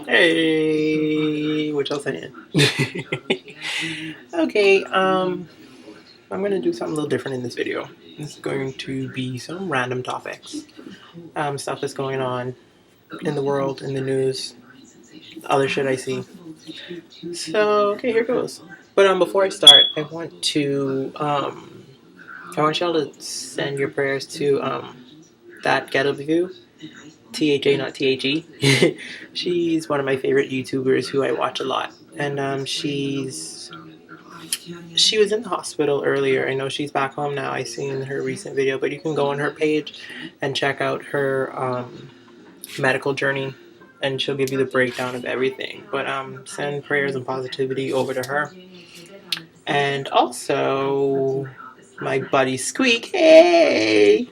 Hey, what y'all saying? Okay, I'm gonna do something a little different in this video. This is going to be some random topics. Stuff that's going on in the world, in the news, other shit I see. So, okay, here goes. But before I start, I want y'all to send your prayers to that Ghetto View. THA, not THE. She's one of my favorite YouTubers who I watch a lot, and she was in the hospital earlier. I know she's back home now. I seen her recent video, but you can go on her page and check out her medical journey, and she'll give you the breakdown of everything. But send prayers and positivity over to her, and also my buddy Squeak. Hey.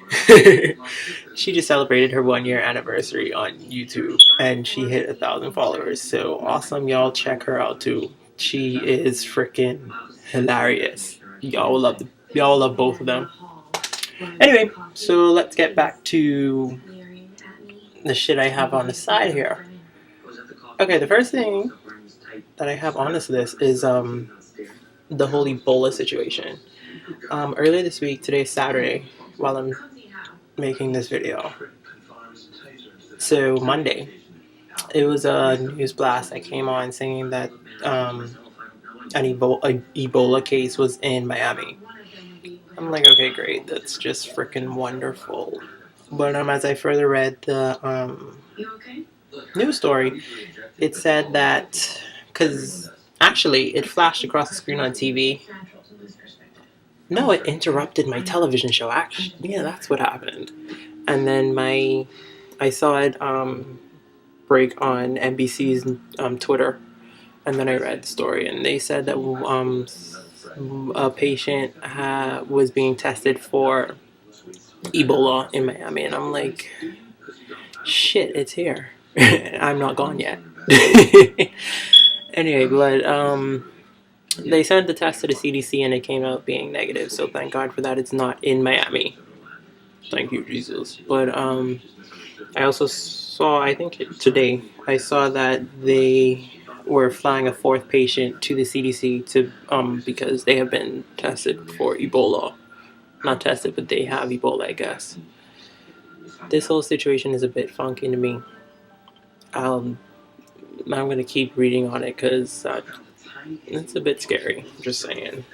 She just celebrated her 1 year anniversary on YouTube and she hit 1,000 followers. So awesome, y'all check her out too. She is freaking hilarious. Y'all love both of them. Anyway, so let's get back to the shit I have on the side here. Okay, the first thing that I have on this list is the whole Ebola situation. Earlier this week, today's Saturday, while I'm making this video. So Monday, it was a news blast that came on saying that an Ebola case was in Miami. I'm like, okay, great, that's just freaking wonderful. But as I further read the news story, it said that because actually it flashed across the screen on TV. No, it interrupted my television show. Actually, yeah, that's what happened. And then I saw it break on NBC's Twitter, and then I read the story, and they said that a patient was being tested for Ebola in Miami, and I'm like, shit, it's here. I'm not gone yet. Anyway, but they sent the test to the CDC, and it came out being negative. So thank God for that. It's not in Miami. Thank you, Jesus. But I also saw, I think today, I saw that they were flying a fourth patient to the CDC to because they have been tested for Ebola. Not tested, but they have Ebola, I guess. This whole situation is a bit funky to me. I'm gonna keep reading on it because it's a bit scary. Just saying.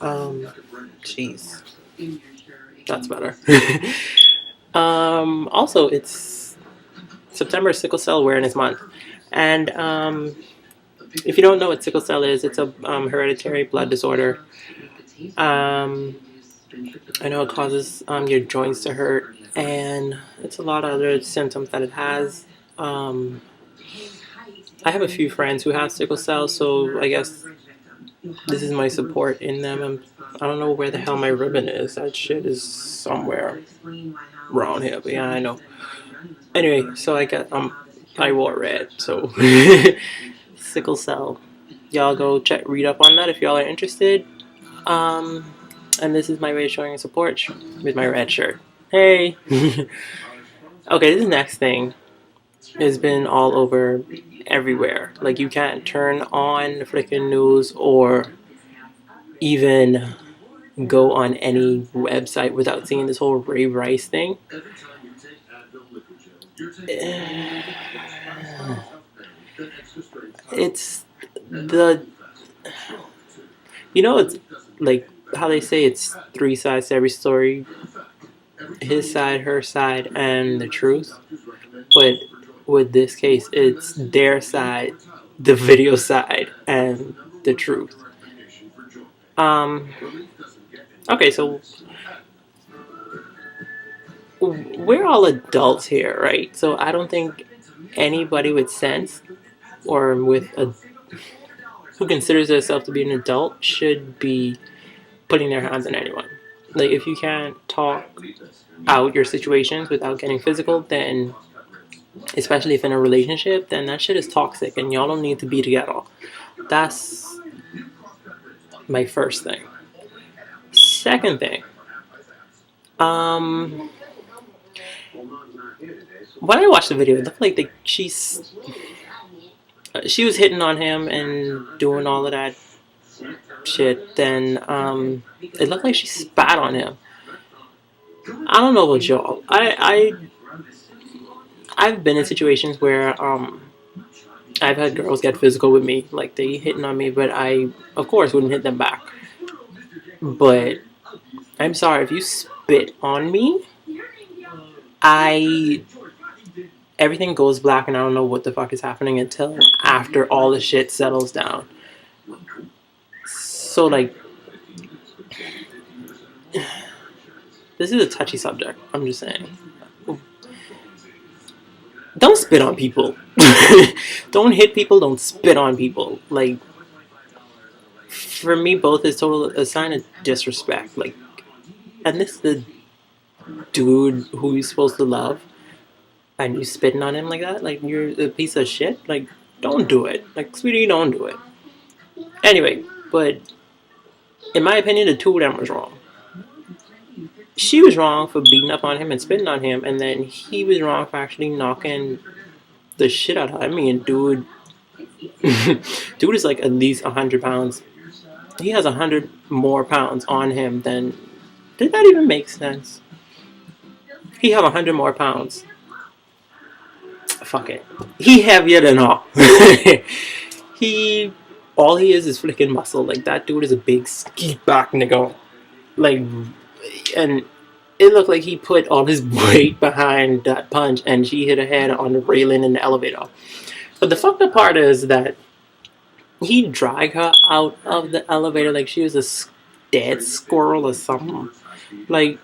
Jeez, that's better. Also, it's September Sickle Cell Awareness Month, and if you don't know what sickle cell is, it's a hereditary blood disorder. I know it causes your joints to hurt, and it's a lot of other symptoms that it has. I have a few friends who have sickle cell, so I guess this is my support in them. I don't know where the hell my ribbon is. That shit is somewhere around here, but yeah, I know. Anyway, so I wore red, so sickle cell. Y'all go read up on that if y'all are interested. And this is my way of showing support with my red shirt. Hey! Okay, this next thing has been all over everywhere. Like, you can't turn on the freaking news or even go on any website without seeing this whole Ray Rice thing. It's it's like how they say it's three sides to every story: his side, her side, and the truth. But with this case, it's their side, the video side, and the truth. Okay, so we're all adults here, right? So I don't think anybody with sense or who considers themselves to be an adult should be putting their hands on anyone. Like, if you can't talk out your situations without getting physical, then, especially if in a relationship, then that shit is toxic and y'all don't need to be together. That's my first thing. Second thing, when I watched the video, it looked like she was hitting on him and doing all of that shit. Then it looked like she spat on him. I don't know about y'all. I've been in situations where I've had girls get physical with me, like they hitting on me, but I of course wouldn't hit them back. But I'm sorry, if you spit on me, I everything goes black and I don't know what the fuck is happening until after all the shit settles down. So like, this is a touchy subject. I'm just saying. Don't spit on people. Don't hit people. Don't spit on people. Like, for me, both is total a sign of disrespect. Like, and this is the dude who you're supposed to love, and you spitting on him like that. Like, you're a piece of shit. Like, don't do it. Like, sweetie, don't do it. Anyway, but in my opinion, the two of them was wrong. She was wrong for beating up on him and spitting on him, and then he was wrong for actually knocking the shit out of him. I mean, dude is like at least 100 pounds. He has 100 more pounds on him than. Did that even make sense? He have 100 more pounds. Fuck it. He heavier than all. All he is flicking muscle. Like, that dude is a big skeet back nigga. Like, and it looked like he put all his weight behind that punch, and she hit her head on the railing in the elevator. But the fucked up part is that he dragged her out of the elevator like she was a dead squirrel or something. Like,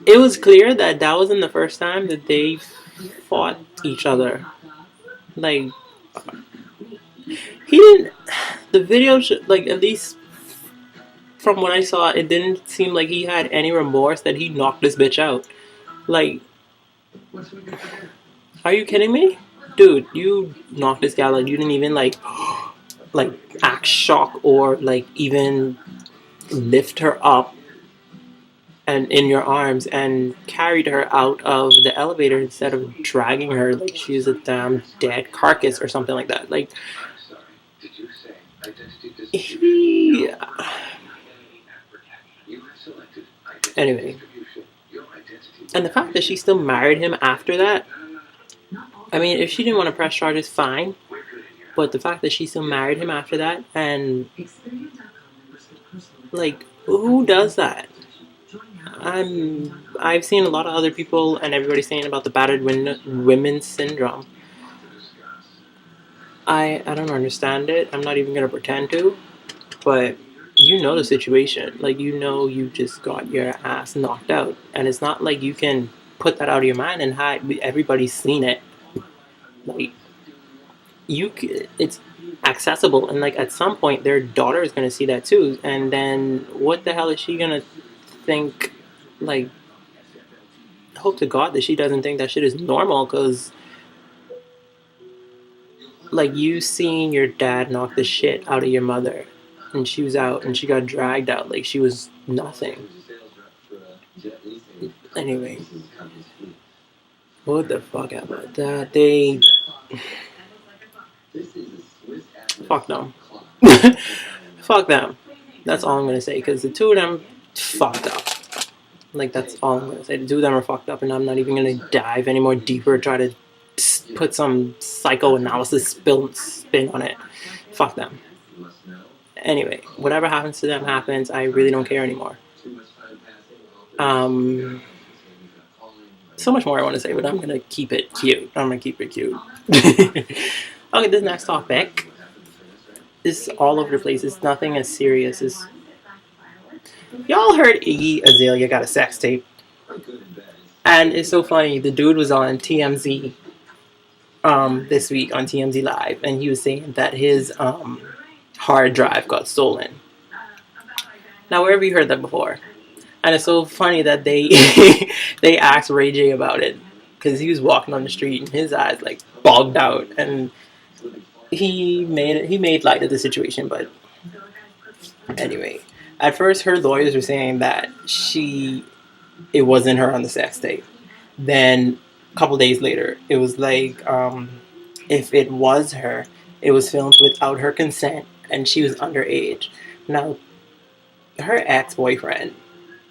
it was clear that wasn't the first time that they fought each other. Like, he didn't. The video, like, at least from what I saw, it didn't seem like he had any remorse that he knocked this bitch out. Like, are you kidding me? Dude, you knocked this gal out. You didn't even, like act shocked or, like, even lift her up and in your arms and carried her out of the elevator instead of dragging her like she's a damn dead carcass or something like that. Like, anyway, and the fact that she still married him after that, I mean, if she didn't want to press charges, fine, but the fact that she still married him after that, and, like, who does that? I've seen a lot of other people and everybody saying about the battered women syndrome. I don't understand it. I'm not even gonna pretend to, but you know the situation. Like, you know, you just got your ass knocked out, and it's not like you can put that out of your mind and hide. Everybody's seen it. Like, it's accessible, and like at some point their daughter is gonna see that too, and then what the hell is she gonna think? Like, hope to God that she doesn't think that shit is normal, because, like, you seen your dad knock the shit out of your mother, and she was out, and she got dragged out like she was nothing. Anyway, what the fuck about that? Fuck them. Fuck them. That's all I'm gonna say, because the two of them fucked up. Like, that's all I'm gonna say. The two of them are fucked up, and I'm not even gonna dive any more deeper, try to put some psychoanalysis spin on it. Fuck them. Anyway, whatever happens to them happens. I really don't care anymore. So much more I want to say, but I'm gonna keep it cute. Okay, this next topic is all over the place. It's nothing as serious as... Y'all heard Iggy Azalea got a sex tape. And it's so funny. The dude was on TMZ this week on TMZ Live, and he was saying that his hard drive got stolen. Now, where have you heard that before? And it's so funny that they they asked Ray J about it, because he was walking on the street and his eyes like bogged out, and he made light of the situation. But anyway, at first her lawyers were saying that it wasn't her on the sex tape, Then a couple days later, it was like, if it was her, it was filmed without her consent and she was underage. Now, her ex-boyfriend,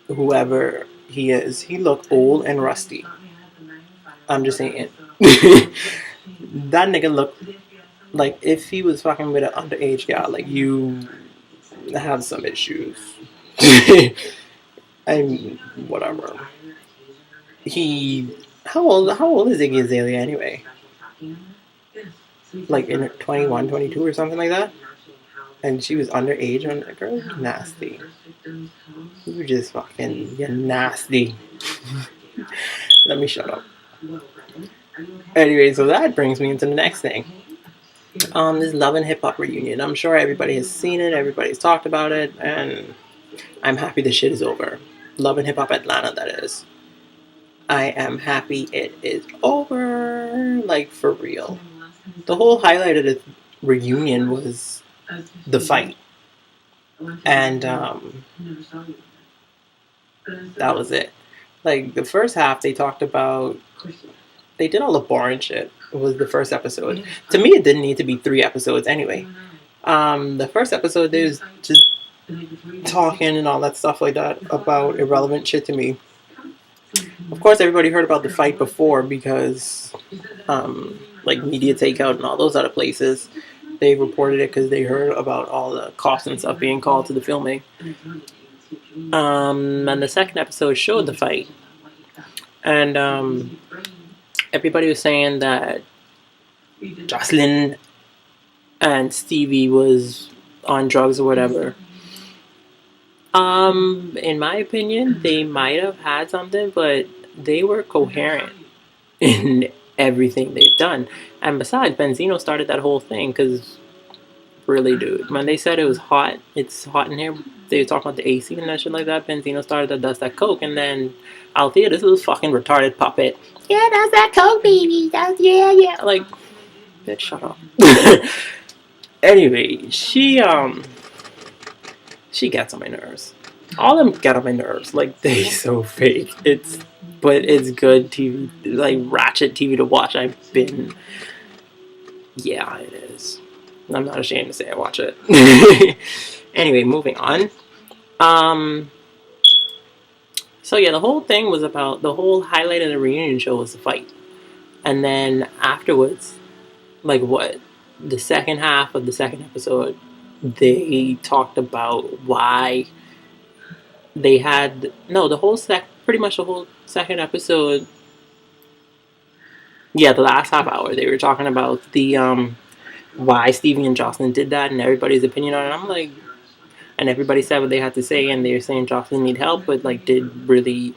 whoever he is, he looked old and rusty. I'm just saying. That nigga looked like if he was fucking with an underage gal, like, you have some issues. I'm whatever. He how old is Iggy Azalea anyway? Like in 21, 22 or something like that? And she was underage on that girl? Nasty. You just fucking, you're nasty. Let me shut up. Anyway, so that brings me into the next thing. This Love and Hip Hop reunion. I'm sure everybody has seen it, everybody's talked about it, and I'm happy the shit is over. Love and Hip Hop Atlanta, that is. I am happy it is over. Like, for real. The whole highlight of the reunion was the fight. And that was it. Like, the first half, they talked about, they did all the boring shit. It was the first episode. To me, it didn't need to be 3 episodes anyway. The first episode, they was just talking and all that stuff like that about irrelevant shit to me. Of course, everybody heard about the fight before because, like, Media Takeout and all those other places, they reported it because they heard about all the costs and stuff being called to the filming. And the second episode showed the fight. And everybody was saying that Jocelyn and Stevie was on drugs or whatever. In my opinion, they might have had something, but they were coherent in everything they've done. And besides, Benzino started that whole thing because, really, dude, when they said it was hot, it's hot in here, they were talking about the AC and that shit like that. Benzino started to dust that coke, and then Althea, this little fucking retarded puppet, yeah, that's that coke, baby, that's, yeah. Like, bitch, shut up. Anyway, she gets on my nerves. All of them get on my nerves. Like, they so fake. But it's good TV, like, ratchet TV to watch. Yeah, it is. I'm not ashamed to say I watch it. Anyway, moving on. So yeah, the whole thing was about, the whole highlight of the reunion show was the fight. And then afterwards, like the second half of the second episode, they talked about why they had, pretty much the whole second episode, yeah, the last half hour, they were talking about the, why Stevie and Jocelyn did that and everybody's opinion on it. I'm like, and everybody said what they had to say, and they were saying Jocelyn need help, but like, no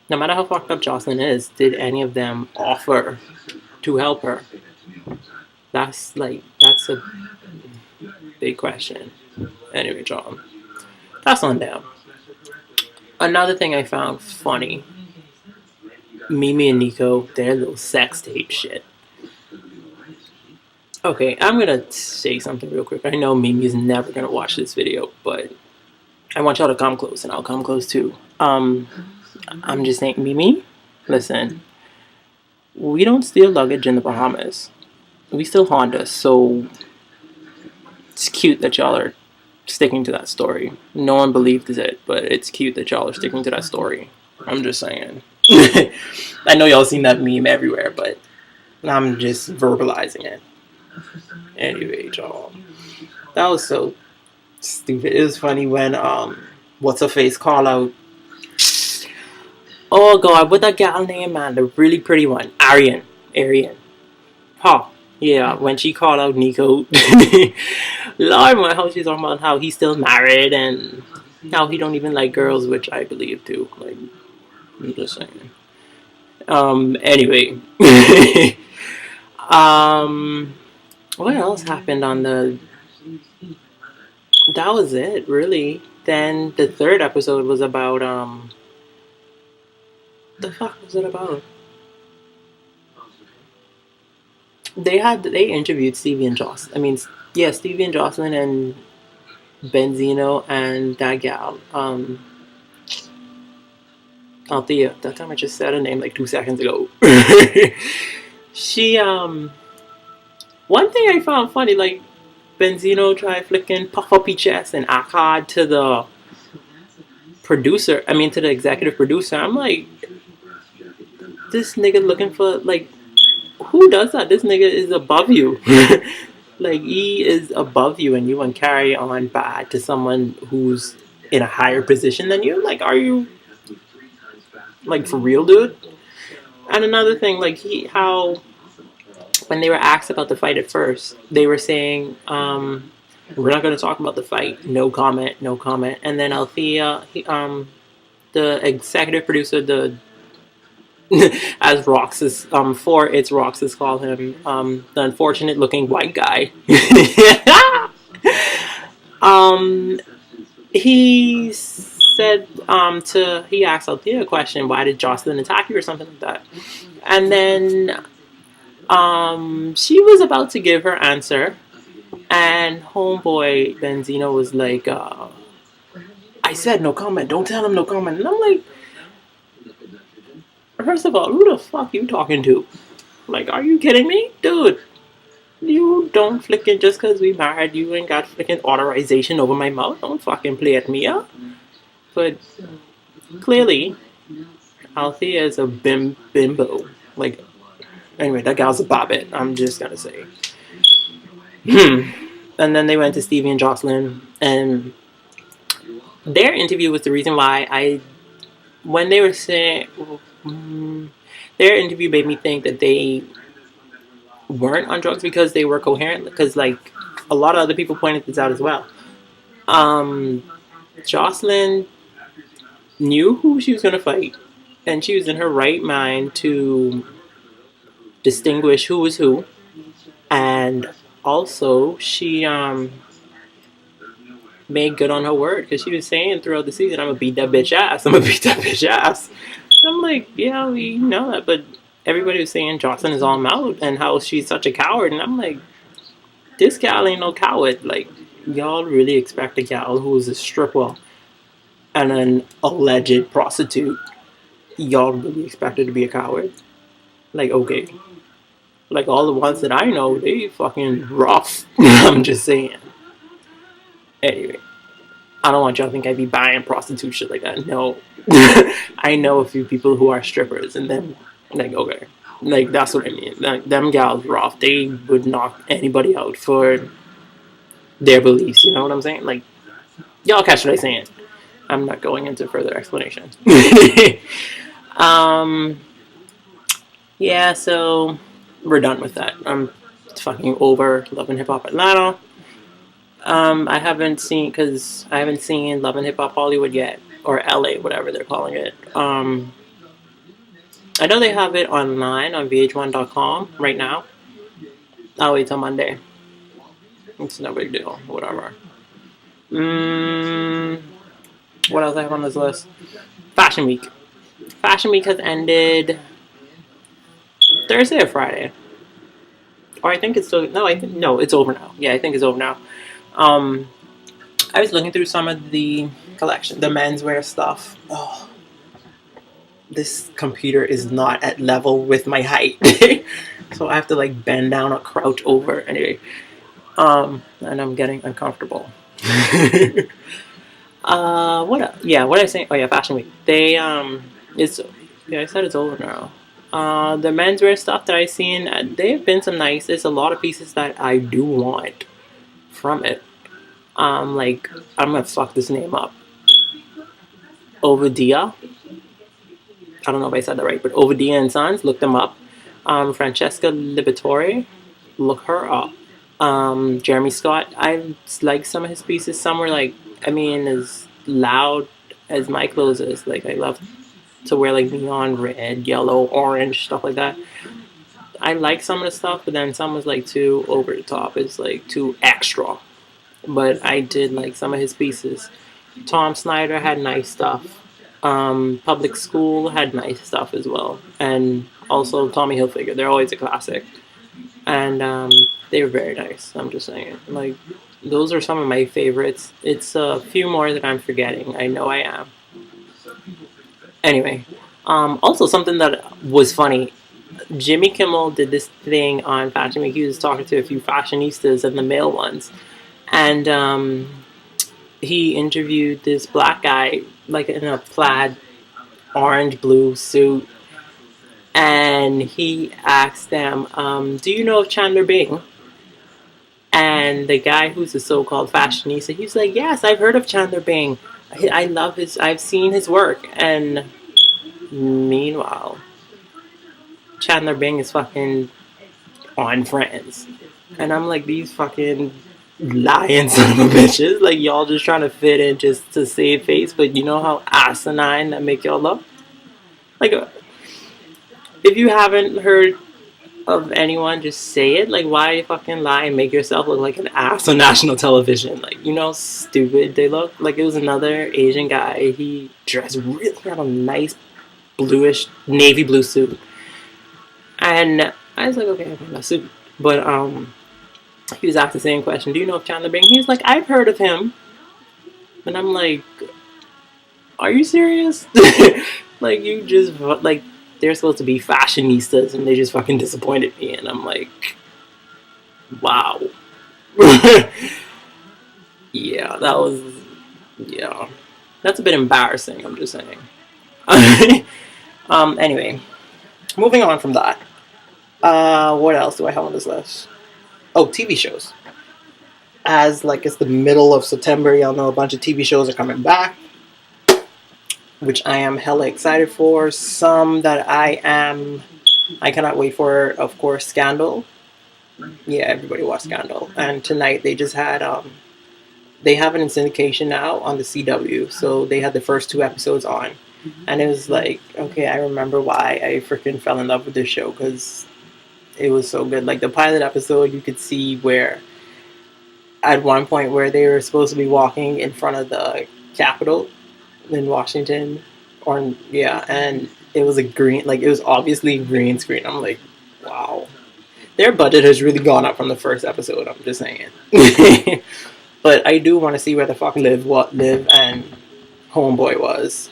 matter how fucked up Jocelyn is, did any of them offer to help her? That's a big question. Anyway, John, that's on them. Another thing I found funny, Mimi and Nico, their little sex tape shit. Okay, I'm gonna say something real quick. I know Mimi's never gonna watch this video, but I want y'all to come close, and I'll come close too. I'm just saying, Mimi, listen, we don't steal luggage in the Bahamas. We steal Hondas, so it's cute that y'all are sticking to that story. No one believed it, but it's cute that y'all are sticking to that story. I'm just saying. I know y'all seen that meme everywhere, but I'm just verbalizing it. Anyway, y'all, that was so stupid. It was funny when what's her face call out, oh god, what that gal name, man, the really pretty one, Arian. Huh. Yeah, when she called out Nico, Lord, my how she's talking about how he's still married and how he don't even like girls, which I believe too. Like, I'm just saying. Anyway. What else happened on the... That was it, really. Then the third episode was about, the fuck was it about? They interviewed Stevie and Jocelyn. Stevie and Jocelyn and Benzino and that gal. Althea. That time I just said her name like 2 seconds ago. She one thing I found funny, like Benzino tried flicking puff up his chest and act hard to the producer. I mean to the executive producer. I'm like, this nigga looking for like, who does that? This nigga is above you. Like he is above you, and you want to carry on bad to someone who's in a higher position than you. Like, are you like for real, dude? And another thing, like how when they were asked about the fight at first, they were saying, "We're not going to talk about the fight. No comment. No comment." And then Althea, the executive producer, the as Roxas, for it's Roxas call him, the unfortunate looking white guy. um, he said, he asked Althea a question, why did Jocelyn attack you or something like that? And then, she was about to give her answer, and homeboy Benzino was like, I said no comment, don't tell him no comment. And I'm like, first of all, who the fuck you talking to? Like, are you kidding me? Dude, you don't flicking just because we married. You ain't got flicking authorization over my mouth. Don't fucking play at me, huh? But clearly, Althea is a bimbo. Like, anyway, that gal's a bobbit. I'm just gonna say. And then they went to Stevie and Jocelyn, and their interview was the reason why when they were saying, their interview made me think that they weren't on drugs because they were coherent. Because like a lot of other people pointed this out as well. Jocelyn knew who she was gonna fight, and she was in her right mind to distinguish who was who, and also she made good on her word because she was saying throughout the season, "I'm gonna beat that bitch ass. I'm gonna beat that bitch ass." And I'm like, yeah, we know that, but everybody was saying Jocelyn is all mouth and how she's such a coward, and I'm like, this gal ain't no coward. Like, y'all really expect a gal who's a stripper and an alleged prostitute? Y'all really expect her to be a coward? Like, okay. Like, all the ones that I know, they fucking rough. I'm just saying. Anyway, I don't want y'all to think I'd be buying prostitute shit like that. No. I know a few people who are strippers, and then, like, okay. Like, that's what I mean. Like, them gals rough. They would knock anybody out for their beliefs. You know what I'm saying? Like, y'all catch what I'm saying. I'm not going into further explanation. Yeah, so we're done with that. I'm fucking over Love and Hip Hop Atlanta. I haven't seen Love and Hip Hop Hollywood yet, or LA, whatever they're calling it. I know they have it online on VH1.com right now. I'll wait till Monday. It's no big deal. Whatever. What else I have on this list? Fashion Week. Fashion Week has ended Thursday or Friday. Or I think it's still... No, it's over now. Yeah, I think it's over now. I was looking through some of the collection, the menswear stuff. Oh, this computer is not at level with my height. So I have to like bend down or crouch over. Anyway. And I'm getting uncomfortable. What else? Yeah, what I say? Oh yeah, Fashion Week. They I said it's over now. The menswear stuff that I've seen, there have been some nice. There's a lot of pieces that I do want from it. Like, I'm gonna fuck this name up. Ovadia. I don't know if I said that right, but Ovadia and Sons, look them up. Francesca Liberatore, look her up. Jeremy Scott, I like some of his pieces. Some were like, as loud as my clothes is. Like, I love to wear like neon red, yellow, orange, stuff like that. I like some of the stuff, but then some was like too over the top. It's like too extra. But I did like some of his pieces. Tom Snyder had nice stuff. Public School had nice stuff as well. And also Tommy Hilfiger. They're always a classic. And they were very nice. I'm just saying. Like, those are some of my favorites. It's a few more that I'm forgetting. I know I am. Anyway, also something that was funny. Jimmy Kimmel did this thing on Fashion Week. He was talking to a few fashionistas and the male ones, and he interviewed this black guy, like in a plaid orange blue suit, and he asked them, "Do you know of Chandler Bing?" And the guy who's a so-called fashionista, he's like, "Yes, I've heard of Chandler Bing. I love his. I've seen his work." And meanwhile, Chandler Bing is fucking on Friends, and I'm like, these fucking lying son of a bitches. Like, y'all just trying to fit in just to save face, but you know how asinine that make y'all look. Like, if you haven't heard of anyone, just say it. Like, why fucking lie and make yourself look like an ass on national television? Like, you know how stupid they look? Like, it was another Asian guy. He dressed really had a nice bluish navy blue suit, and I was like, okay, I found a suit. But he was asked the same question. Do you know of Chandler Bing? He's like, I've heard of him. And I'm like, are you serious? Like, you just like, they're supposed to be fashionistas, and they just fucking disappointed me. And I'm like, wow. Yeah, that was, yeah, that's a bit embarrassing. I'm just saying. Anyway, moving on from that. What else do I have on this list? Oh, TV shows. As like it's the middle of September, y'all know a bunch of TV shows are coming back, which I am hella excited for. Some that I cannot wait for. Of course, Scandal. Yeah, everybody watched Scandal, and tonight they just had they have it in syndication now on the CW, so they had the first 2 episodes on, and it was like, okay, I remember why I freaking fell in love with this show, because it was so good. Like the pilot episode, you could see where at one point where they were supposed to be walking in front of the Capitol in Washington, or yeah, and it was a green, like it was obviously green screen. I'm like, wow, their budget has really gone up from the first episode. I'm just saying. But I do want to see where the fuck Liv and Homeboy was.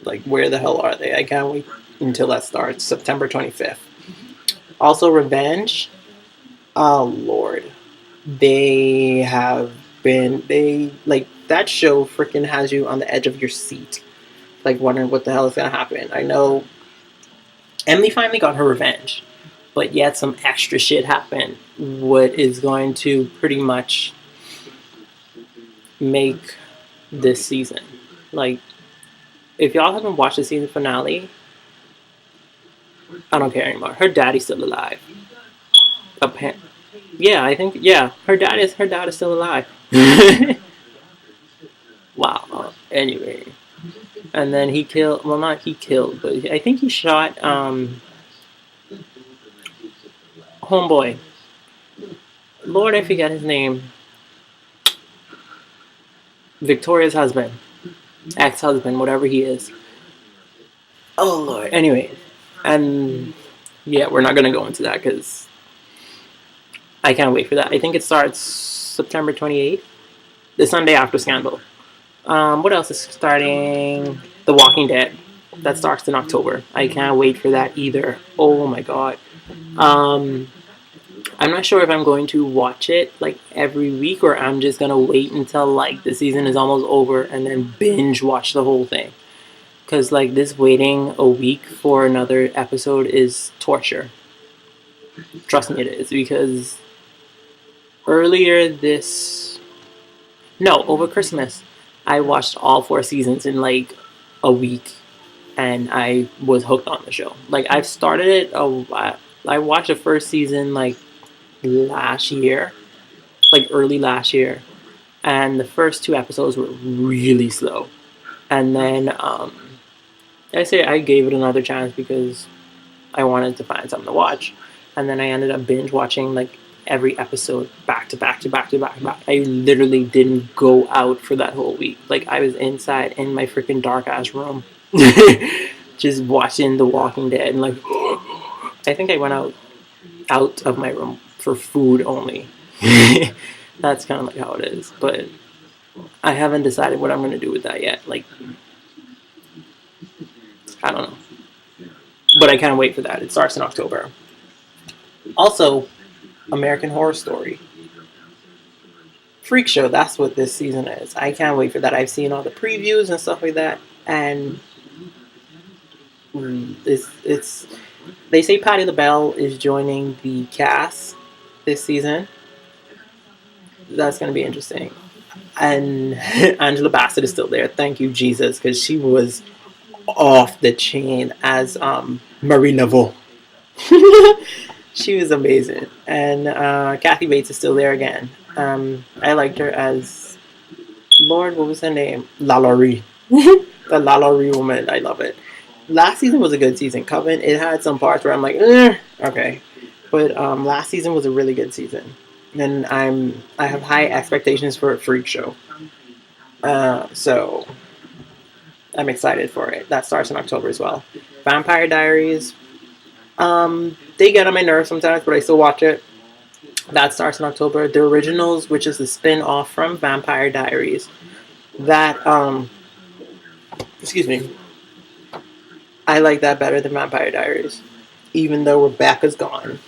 Like, where the hell are they? I can't wait until that starts, September 25th. Also, Revenge. Oh Lord. They like that show freaking has you on the edge of your seat, like wondering what the hell is gonna happen. I know Emily finally got her revenge, but yet some extra shit happened, what is going to pretty much make this season. Like, if y'all haven't watched the season finale, I don't care anymore. Her daddy's still alive. Yeah, I think, yeah, her dad is still alive. Wow. Anyway, and then he killed. Well, not he killed, but I think he shot Homeboy. Lord, I forget his name. Victoria's husband, ex-husband, whatever he is. Oh Lord. Anyway, and yeah, we're not gonna go into that because I can't wait for that. I think it starts September 28th, the Sunday after Scandal. What else is starting? The Walking Dead. That starts in October. I can't wait for that either. Oh my god. I'm not sure if I'm going to watch it like every week, or I'm just gonna wait until like the season is almost over and then binge watch the whole thing. Cause like this waiting a week for another episode is torture. Trust me, it is, because over Christmas, I watched all 4 seasons in like a week, and I was hooked on the show. Like, I've started it. I watched the first season like last year, like early last year, and the first 2 episodes were really slow. And then I say I gave it another chance because I wanted to find something to watch, and then I ended up binge watching like every episode back to back to back to back to back. I literally didn't go out for that whole week. Like, I was inside in my freaking dark ass room just watching The Walking Dead, and like I think I went out of my room for food only. That's kind of like how it is, but I haven't decided what I'm going to do with that yet. Like, I don't know. But I can't wait for that. It starts in October. Also, American Horror Story. Freak Show, that's what this season is. I can't wait for that. I've seen all the previews and stuff like that. And it's they say Patti LaBelle is joining the cast this season. That's going to be interesting. And Angela Bassett is still there. Thank you, Jesus, because she was off the chain as Marie Laveau. She was amazing. And Kathy Bates is still there again. I liked her as Lord, what was her name? LaLaurie. The LaLaurie woman. I love it. Last season was a good season. Coven, it had some parts where I'm like, okay. But last season was a really good season. And I have high expectations for a Freak Show. So I'm excited for it. That starts in October as well. Vampire Diaries. They get on my nerves sometimes, but I still watch it. That starts in October. The Originals, which is the spin-off from Vampire Diaries. That, excuse me. I like that better than Vampire Diaries. Even though Rebecca's gone.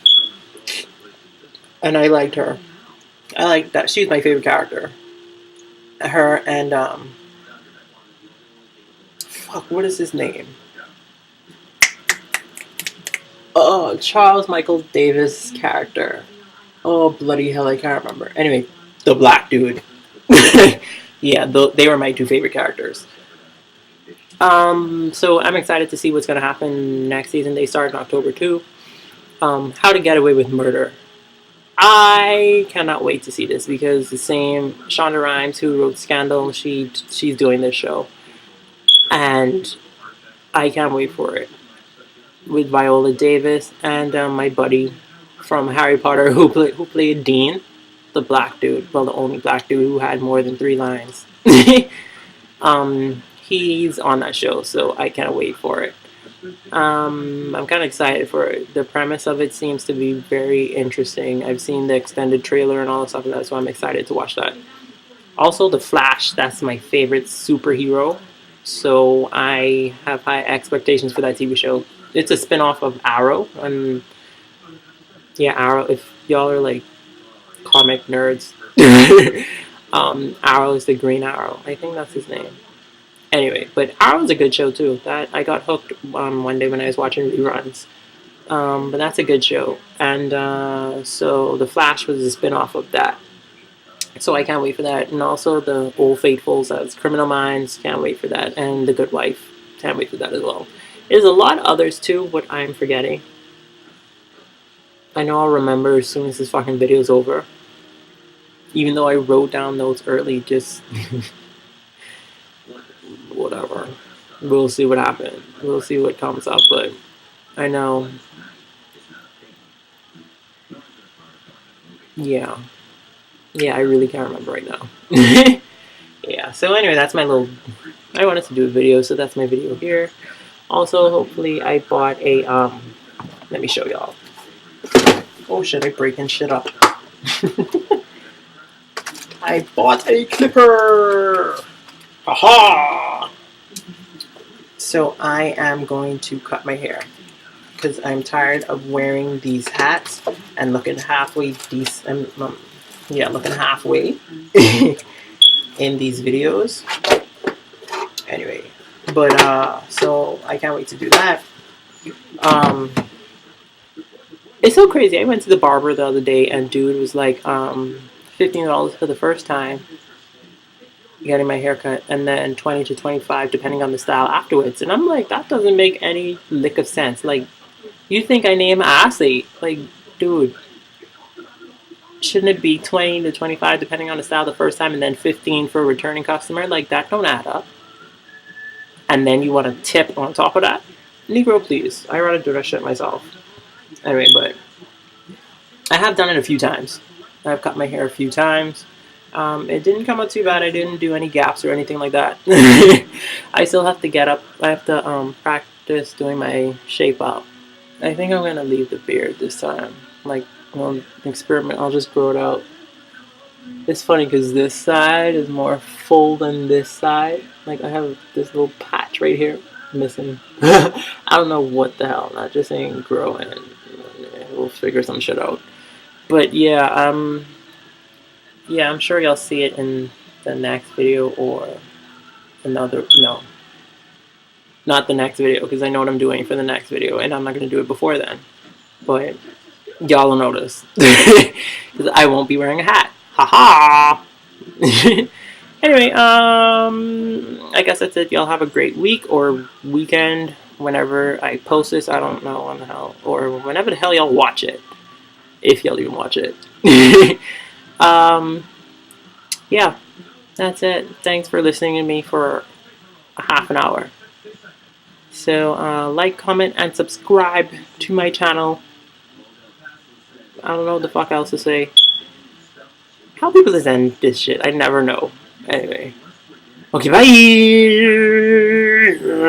And I liked her. I like that. She's my favorite character. Her and, what is his name? Oh, Charles Michael Davis' character. Oh, bloody hell, I can't remember. Anyway, the black dude. Yeah, they were my two favorite characters. So I'm excited to see what's going to happen next season. They start in October too. How to Get Away with Murder. I cannot wait to see this because the same Shonda Rhimes who wrote Scandal, she's doing this show. And I can't wait for it. With Viola Davis and my buddy from Harry Potter who played Dean, the black dude, well, the only black dude who had more than 3 lines. He's on that show, so I can't wait for it. I'm kind of excited for it. The premise of it seems to be very interesting. I've seen the extended trailer and all that stuff like that, so I'm excited to watch that. Also, The Flash, that's my favorite superhero, so I have high expectations for that TV show. It's a spin-off of Arrow, and yeah, Arrow, if y'all are like comic nerds, Arrow is the Green Arrow. I think that's his name. Anyway, but Arrow's a good show too. That I got hooked one day when I was watching reruns. But that's a good show. And so The Flash was a spin-off of that. So I can't wait for that. And also the Old Faithfuls, that's Criminal Minds, can't wait for that. And The Good Wife, can't wait for that as well. There's a lot of others too, but I'm forgetting. I know I'll remember as soon as this fucking video is over. Even though I wrote down notes early, just... whatever. We'll see what happens. We'll see what comes up, but I know. Yeah. Yeah, I really can't remember right now. Yeah, so anyway, that's my little... I wanted to do a video, so that's my video here. Also, hopefully I bought a, let me show y'all. Oh shit, I'm breaking shit up. I bought a clipper! Aha! So I am going to cut my hair. Because I'm tired of wearing these hats and looking halfway decent. Looking halfway in these videos. Anyway, but so I can't wait to do that. It's so crazy. I went to the barber the other day and dude was like $15 for the first time getting my haircut, and then $20 to $25 depending on the style afterwards. And I'm like, that doesn't make any lick of sense. Like, you think I name Assy? Like, dude, shouldn't it be $20 to $25 depending on the style the first time, and then $15 for a returning customer? Like, that don't add up. And then you want to tip on top of that? Negro, please. I rather do that shit myself. Anyway, but I have done it a few times. I've cut my hair a few times. It didn't come out too bad. I didn't do any gaps or anything like that. I still have to get up. I have to practice doing my shape up. I think I'm going to leave the beard this time. Like, experiment. I'll just grow it out. It's funny because this side is more full than this side. Like, I have this little patch right here. missing. I don't know what the hell. That just ain't growing. We'll figure some shit out. But yeah, I'm sure y'all see it in the next video or another. No, not the next video, because I know what I'm doing for the next video, and I'm not gonna do it before then. But y'all will notice, because I won't be wearing a hat. Haha. Anyway, I guess that's it. Y'all have a great week or weekend whenever I post this. I don't know when the hell, or whenever the hell y'all watch it, if y'all even watch it. Yeah, that's it. Thanks for listening to me for a half an hour. So, like, comment, and subscribe to my channel. I don't know what the fuck else to say. How people just end this shit? I never know. Anyway. Okay, bye!